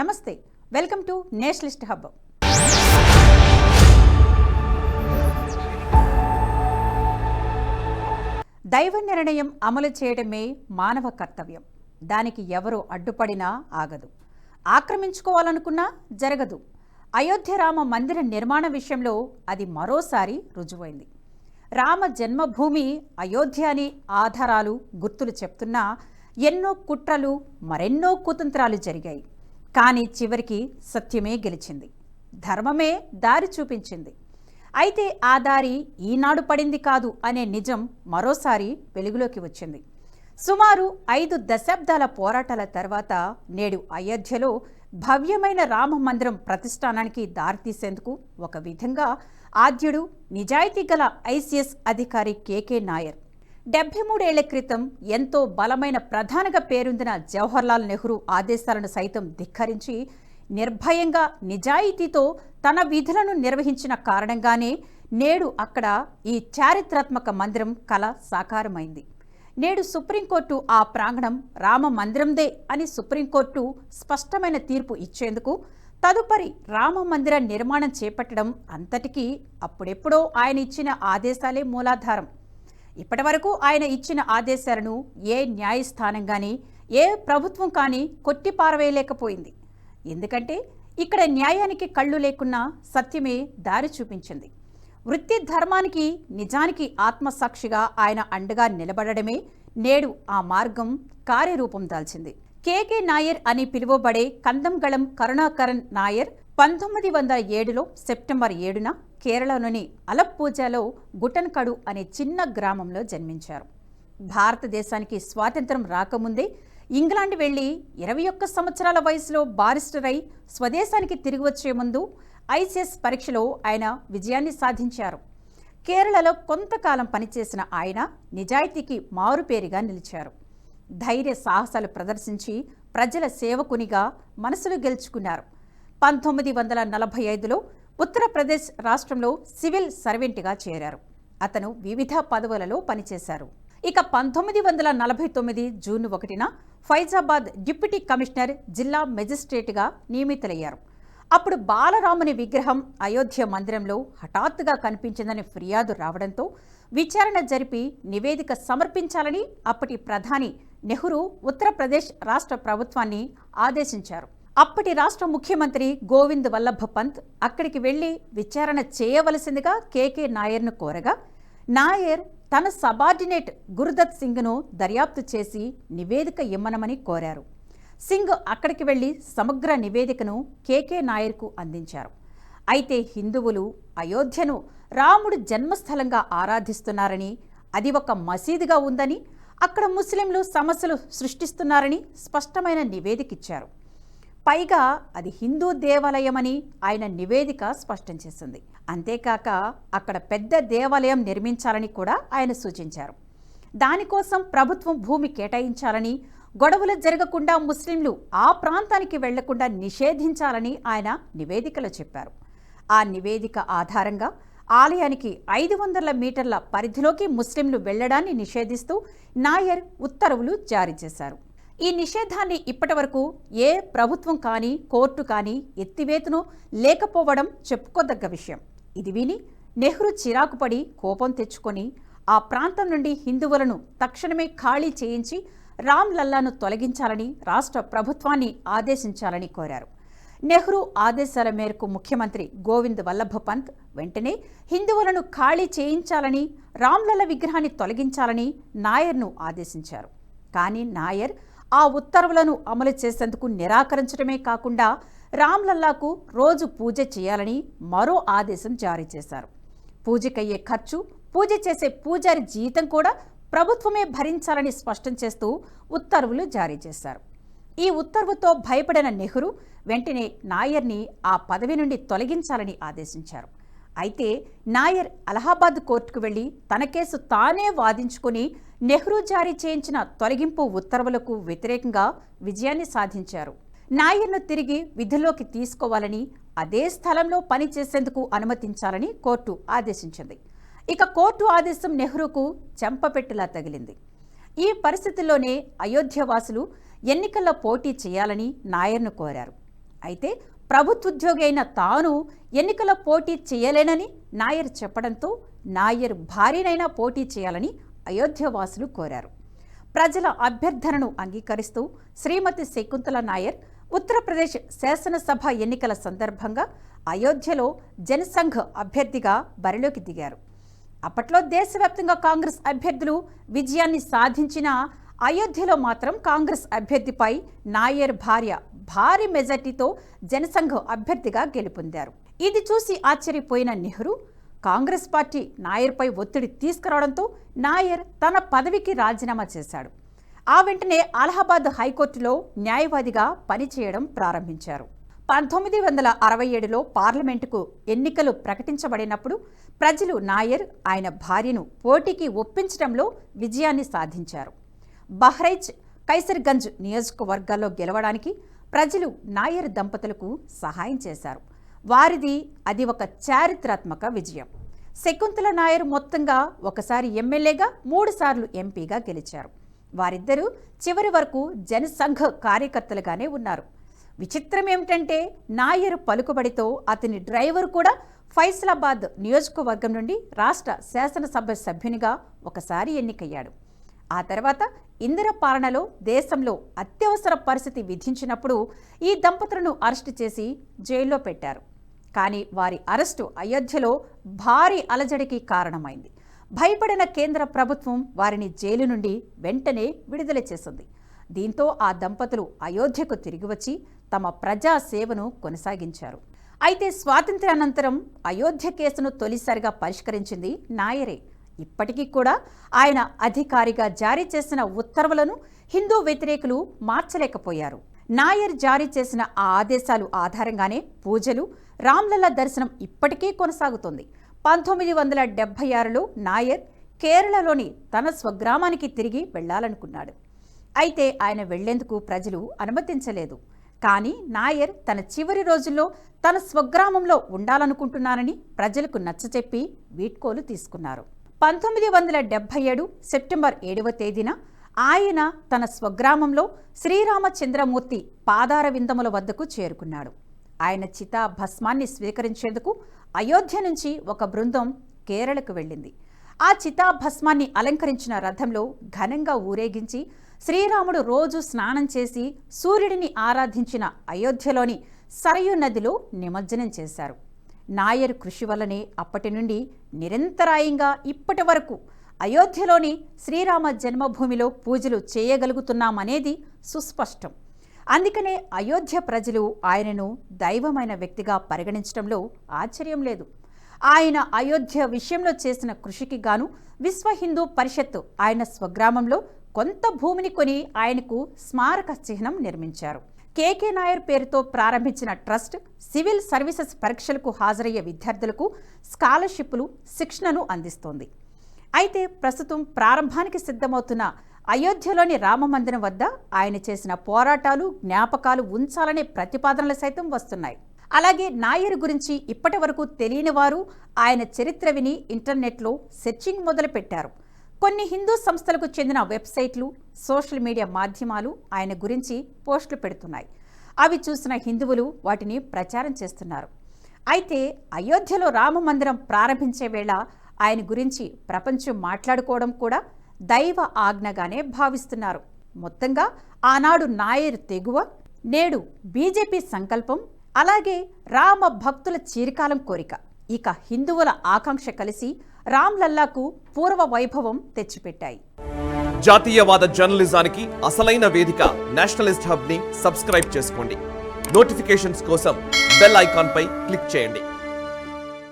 నమస్తే, welcome to Nationalist hub. దైవ నిర్ణయం అమలు చేయడమే మానవ కర్తవ్యం. దానికి ఎవరు అడ్డుపడినా ఆగదు, ఆక్రమించుకోవాలనుకున్నా జరగదు. అయోధ్య రామ మందిర నిర్మాణ విషయంలో అది మరోసారి రుజువైంది. రామ జన్మభూమి అయోధ్య అని ఆధారాలు గుర్తులు చెప్తున్నా ఎన్నో కుట్రలు, మరెన్నో కుతంత్రాలు జరిగాయి. కానీ చివరికి సత్యమే గెలిచింది, ధర్మమే దారి చూపించింది. అయితే ఆ దారి ఈనాడు పడింది కాదు అనే నిజం మరోసారి వెలుగులోకి వచ్చింది. సుమారు 5 దశాబ్దాల పోరాటాల తర్వాత నేడు అయోధ్యలో భవ్యమైన రామ మందిరం ప్రతిష్ఠానానికి దారితీసేందుకు ఒక విధంగా ఆద్యుడు, నిజాయితీ గల ఐసీఎస్ అధికారి కేకే నాయర్ 73 ఏళ్ల క్రితం ఎంతో బలమైన ప్రధానిగా పేరొందిన జవహర్లాల్ నెహ్రూ ఆదేశాలను సైతం ధిక్కరించి నిర్భయంగా, నిజాయితీతో తన విధులను నిర్వహించిన కారణంగానే నేడు అక్కడ ఈ చారిత్రాత్మక మందిరం కల సాకారమైంది. నేడు సుప్రీంకోర్టు ఆ ప్రాంగణం రామ మందిరందే అని సుప్రీంకోర్టు స్పష్టమైన తీర్పు ఇచ్చేందుకు తదుపరి రామ మందిర నిర్మాణం చేపట్టడం అంతటికీ అప్పుడెప్పుడో ఆయన ఇచ్చిన ఆదేశాలే మూలాధారం. ఇప్పటి వరకు ఆయన ఇచ్చిన ఆదేశాలను ఏ న్యాయస్థానం కానీ, ఏ ప్రభుత్వం కానీ కొట్టిపారవేయలేకపోయింది. ఎందుకంటే ఇక్కడ న్యాయానికి కళ్ళు లేకున్నా సత్యమే దారి చూపించింది. వృత్తి ధర్మానికి, నిజానికి ఆత్మసాక్షిగా ఆయన అండగా నిలబడడమే నేడు ఆ మార్గం కార్యరూపం దాల్చింది. కేకే నాయర్ అని పిలువబడే కందంగళం కరుణాకరన్ నాయర్ 1907లో సెప్టెంబర్ 7న కేరళలోని అలప్పూజాలో గుటన్కడు అనే చిన్న గ్రామంలో జన్మించారు. భారతదేశానికి స్వాతంత్రం రాకముందే ఇంగ్లాండ్ వెళ్లి 21 సంవత్సరాల వయసులో బారిస్టర్ అయి స్వదేశానికి తిరిగి వచ్చే ముందు ఐసీఎస్ పరీక్షలో ఆయన విజయాన్ని సాధించారు. కేరళలో కొంతకాలం పనిచేసిన ఆయన నిజాయితీకి మారుపేరుగా నిలిచారు. ధైర్య సాహసాలు ప్రదర్శించి ప్రజల సేవకునిగా మనసులు గెలుచుకున్నారు. 1945లో ఉత్తరప్రదేశ్ రాష్ట్రంలో సివిల్ సర్వెంట్గా చేరారు. అతను వివిధ పదవులలో పనిచేశారు. ఇక 1949 జూన్ 1న ఫైజాబాద్ డిప్యూటీ కమిషనర్, జిల్లా మెజిస్ట్రేట్గా నియమితులయ్యారు. అప్పుడు బాలరాముని విగ్రహం అయోధ్య మందిరంలో హఠాత్తుగా కనిపించిందని ఫిర్యాదు రావడంతో విచారణ జరిపి నివేదిక సమర్పించాలని అప్పటి ప్రధాని నెహ్రూ ఉత్తరప్రదేశ్ రాష్ట్ర ప్రభుత్వాన్ని ఆదేశించారు. అప్పటి రాష్ట్ర ముఖ్యమంత్రి గోవింద్ వల్లభ్ పంత్ అక్కడికి వెళ్లి విచారణ చేయవలసిందిగా కేకే నాయర్ను కోరగా, నాయర్ తన సబార్డినేట్ గురుదత్ సింగ్ను దర్యాప్తు చేసి నివేదిక ఇమ్మనమని కోరారు. సింగ్ అక్కడికి వెళ్లి సమగ్ర నివేదికను కేకే నాయర్కు అందించారు. అయితే హిందువులు అయోధ్యను రాముడు జన్మస్థలంగా ఆరాధిస్తున్నారని, అది ఒక మసీదుగా ఉందని, అక్కడ ముస్లింలు సమస్యలు సృష్టిస్తున్నారని స్పష్టమైన నివేదిక ఇచ్చారు. పైగా అది హిందూ దేవాలయమని ఆయన నివేదిక స్పష్టం చేసింది. అంతేకాక అక్కడ పెద్ద దేవాలయం నిర్మించాలని కూడా ఆయన సూచించారు. దానికోసం ప్రభుత్వం భూమి కేటాయించాలని, గొడవలు జరగకుండా ముస్లింలు ఆ ప్రాంతానికి వెళ్లకుండా నిషేధించాలని ఆయన నివేదికలో చెప్పారు. ఆ నివేదిక ఆధారంగా ఆలయానికి 500 మీటర్ల పరిధిలోకి ముస్లింలు వెళ్లడాన్ని నిషేధిస్తూ నాయర్ ఉత్తర్వులు జారీ చేశారు. ఈ నిషేధాన్ని ఇప్పటివరకు ఏ ప్రభుత్వం కానీ, కోర్టు కానీ ఎత్తివేతను లేకపోవడం చెప్పుకోదగ్గ విషయం. ఇది విని నెహ్రూ చిరాకుపడి కోపం తెచ్చుకొని ఆ ప్రాంతం నుండి హిందువులను తక్షణమే ఖాళీ చేయించి రామ్లల్లాను తొలగించాలని రాష్ట్ర ప్రభుత్వాన్ని ఆదేశించాలని కోరారు. నెహ్రూ ఆదేశాల మేరకు ముఖ్యమంత్రి గోవింద్ వల్లభ్ పంత్ వెంటనే హిందువులను ఖాళీ చేయించాలని, రామ్లల్ల విగ్రహాన్ని తొలగించాలని నాయర్ను ఆదేశించారు. కానీ నాయర్ ఆ ఉత్తర్వులను అమలు చేసేందుకు నిరాకరించడమే కాకుండా రామ్లల్లాకు రోజు పూజ చేయాలని మరో ఆదేశం జారీ చేశారు. పూజకయ్యే ఖర్చు, పూజ చేసే పూజారి జీతం కూడా ప్రభుత్వమే భరించాలని స్పష్టం చేస్తూ ఉత్తర్వులు జారీ చేశారు. ఈ ఉత్తర్వుతో భయపడిన నెహ్రూ వెంటనే నాయర్ని ఆ పదవి నుండి తొలగించాలని ఆదేశించారు. అయితే నాయర్ అలహాబాద్ కోర్టుకు వెళ్లి తన కేసు తానే వాదించుకుని నెహ్రూ జారీ చేయించిన తొలగింపు ఉత్తర్వులకు వ్యతిరేకంగా విజయాన్ని సాధించారు. నాయర్ను తిరిగి విధుల్లోకి తీసుకోవాలని, అదే స్థలంలో పనిచేసేందుకు అనుమతించాలని కోర్టు ఆదేశించింది. ఇక కోర్టు ఆదేశం నెహ్రూకు చెంపపెట్టులా తగిలింది. ఈ పరిస్థితుల్లోనే అయోధ్యవాసులు ఎన్నికల్లో పోటీ చేయాలని నాయర్ను కోరారు. అయితే ప్రభుత్వోద్యోగి అయిన తాను ఎన్నికల పోటీ చేయలేనని నాయర్ చెప్పడంతో నాయర్ భార్యనైనా పోటీ చేయాలని అయోధ్యవాసులు కోరారు. ప్రజల అభ్యర్థనను అంగీకరిస్తూ శ్రీమతి శకుంతల నాయర్ ఉత్తరప్రదేశ్ శాసనసభ ఎన్నికల సందర్భంగా అయోధ్యలో జనసంఘ్ అభ్యర్థిగా బరిలోకి దిగారు. అప్పట్లో దేశవ్యాప్తంగా కాంగ్రెస్ అభ్యర్థులు విజయాన్ని సాధించినా అయోధ్యలో మాత్రం కాంగ్రెస్ అభ్యర్థిపై నాయర్ భార్య భారీ మెజార్టీతో జనసంఘ్ అభ్యర్థిగా గెలుపొందారు. ఇది చూసి ఆశ్చర్యపోయిన నెహ్రూ కాంగ్రెస్ పార్టీ నాయర్పై ఒత్తిడి తీసుకురావడంతో నాయర్ తన పదవికి రాజీనామా చేశాడు. ఆ వెంటనే అలహాబాద్ హైకోర్టులో న్యాయవాదిగా పనిచేయడం ప్రారంభించారు. 1967లో పార్లమెంటుకు ఎన్నికలు ప్రకటించబడినప్పుడు ప్రజలు నాయర్ ఆయన భార్యను పోటీకి ఒప్పించడంలో విజయాన్ని సాధించారు. బహ్రైచ్, కైసర్గంజ్ నియోజకవర్గాల్లో గెలవడానికి ప్రజలు నాయర్ దంపతులకు సహాయం చేశారు. వారిది అది ఒక చారిత్రాత్మక విజయం. శకుంతల నాయర్ మొత్తంగా ఒకసారి ఎమ్మెల్యేగా 3 సార్లు ఎంపీగా గెలిచారు. వారిద్దరూ చివరి వరకు జనసంఘ్ కార్యకర్తలుగానే ఉన్నారు. విచిత్రం ఏమిటంటే నాయర్ పలుకుబడితో అతని డ్రైవర్ కూడా ఫైసలాబాద్ నియోజకవర్గం నుండి రాష్ట్ర శాసనసభ సభ్యునిగా ఒకసారి ఎన్నికయ్యాడు. ఆ తర్వాత ఇందిర పాలనలో దేశంలో అత్యవసర పరిస్థితి విధించినప్పుడు ఈ దంపతులను అరెస్టు చేసి జైల్లో పెట్టారు. కానీ వారి అరెస్టు అయోధ్యలో భారీ అలజడికి కారణమైంది. భయపడిన కేంద్ర ప్రభుత్వం వారిని జైలు నుండి వెంటనే విడుదల చేసింది. దీంతో ఆ దంపతులు అయోధ్యకు తిరిగి వచ్చి తమ ప్రజా సేవను కొనసాగించారు. అయితే స్వాతంత్ర్యానంతరం అయోధ్య కేసును తొలిసారిగా పరిష్కరించింది నాయరే. ఇప్పటికీ కూడా ఆయన అధికారిగా జారీ చేసిన ఉత్తర్వులను హిందూ వ్యతిరేకులు మార్చలేకపోయారు. నాయర్ జారీ చేసిన ఆ ఆదేశాలు ఆధారంగానే పూజలు, రామ్లల్ల దర్శనం ఇప్పటికీ కొనసాగుతోంది. 1976లో నాయర్ కేరళలోని తన స్వగ్రామానికి తిరిగి వెళ్లాలనుకున్నాడు. అయితే ఆయన వెళ్లేందుకు ప్రజలు అనుమతించలేదు. కానీ నాయర్ తన చివరి రోజుల్లో తన స్వగ్రామంలో ఉండాలనుకుంటున్నానని ప్రజలకు నచ్చచెప్పి వీడ్కోలు తీసుకున్నారు. 1977 సెప్టెంబర్ 7వ తేదీన ఆయన తన స్వగ్రామంలో శ్రీరామచంద్రమూర్తి పాదార విందముల వద్దకు చేరుకున్నాడు. ఆయన చితా భస్మాన్ని స్వీకరించేందుకు అయోధ్య నుంచి ఒక బృందం కేరళకు వెళ్ళింది. ఆ చితా భస్మాన్ని అలంకరించిన రథంలో ఘనంగా ఊరేగించి శ్రీరాముడు రోజు స్నానం చేసి సూర్యుడిని ఆరాధించిన అయోధ్యలోని సరయూ నదిలో నిమజ్జనం చేశారు. నాయర్ కృషి వల్లనే అప్పటి నుండి నిరంతరాయంగా ఇప్పటి వరకు అయోధ్యలోని శ్రీరామ జన్మభూమిలో పూజలు చేయగలుగుతున్నామనేది సుస్పష్టం. అందుకనే అయోధ్య ప్రజలు ఆయనను దైవమైన వ్యక్తిగా పరిగణించడంలో ఆశ్చర్యం లేదు. ఆయన అయోధ్య విషయంలో చేసిన కృషికి గాను విశ్వ హిందూ పరిషత్ ఆయన స్వగ్రామంలో కొంత భూమిని కొని ఆయనకు స్మారక చిహ్నం నిర్మించారు. కేకే నాయర్ పేరుతో ప్రారంభించిన ట్రస్ట్ సివిల్ సర్వీసెస్ పరీక్షలకు హాజరయ్యే విద్యార్థులకు స్కాలర్షిప్లు, శిక్షణను అందిస్తోంది. అయితే ప్రస్తుతం ప్రారంభానికి సిద్ధమవుతున్న అయోధ్యలోని రామమందిరం వద్ద ఆయన చేసిన పోరాటాలు, జ్ఞాపకాలు ఉంచాలనే ప్రతిపాదనలు సైతం వస్తున్నాయి. అలాగే నాయర్ గురించి ఇప్పటి వరకు తెలియని వారు ఆయన చరిత్ర విని ఇంటర్నెట్లో సెర్చింగ్ మొదలుపెట్టారు. కొన్ని హిందూ సంస్థలకు చెందిన వెబ్సైట్లు, సోషల్ మీడియా మాధ్యమాలు ఆయన గురించి పోస్టులు పెడుతున్నాయి. అవి చూసిన హిందువులు వాటిని ప్రచారం చేస్తున్నారు. అయితే అయోధ్యలో రామ మందిరం ప్రారంభించే వేళ ఆయన గురించి ప్రపంచం మాట్లాడుకోవడం కూడా దైవ ఆజ్ఞగానే భావిస్తున్నారు. మొత్తంగా ఆనాడు నాయర్ తెగువ, నేడు బీజేపీ సంకల్పం, అలాగే రామ భక్తుల చిరకాలం కోరిక, ఇక హిందువుల ఆకాంక్ష కలిసి రామ్లల్లాకు పూర్వ వైభవం తెచ్చిపెట్టాయి. జాతీయవాద జర్నలిజానికి అసలైన వేదిక నేషనలిస్ట్ హబ్ ని సబ్స్క్రైబ్ చేసుకోండి. నోటిఫికేషన్స్ కోసం బెల్ ఐకాన్ పై క్లిక్ చేయండి.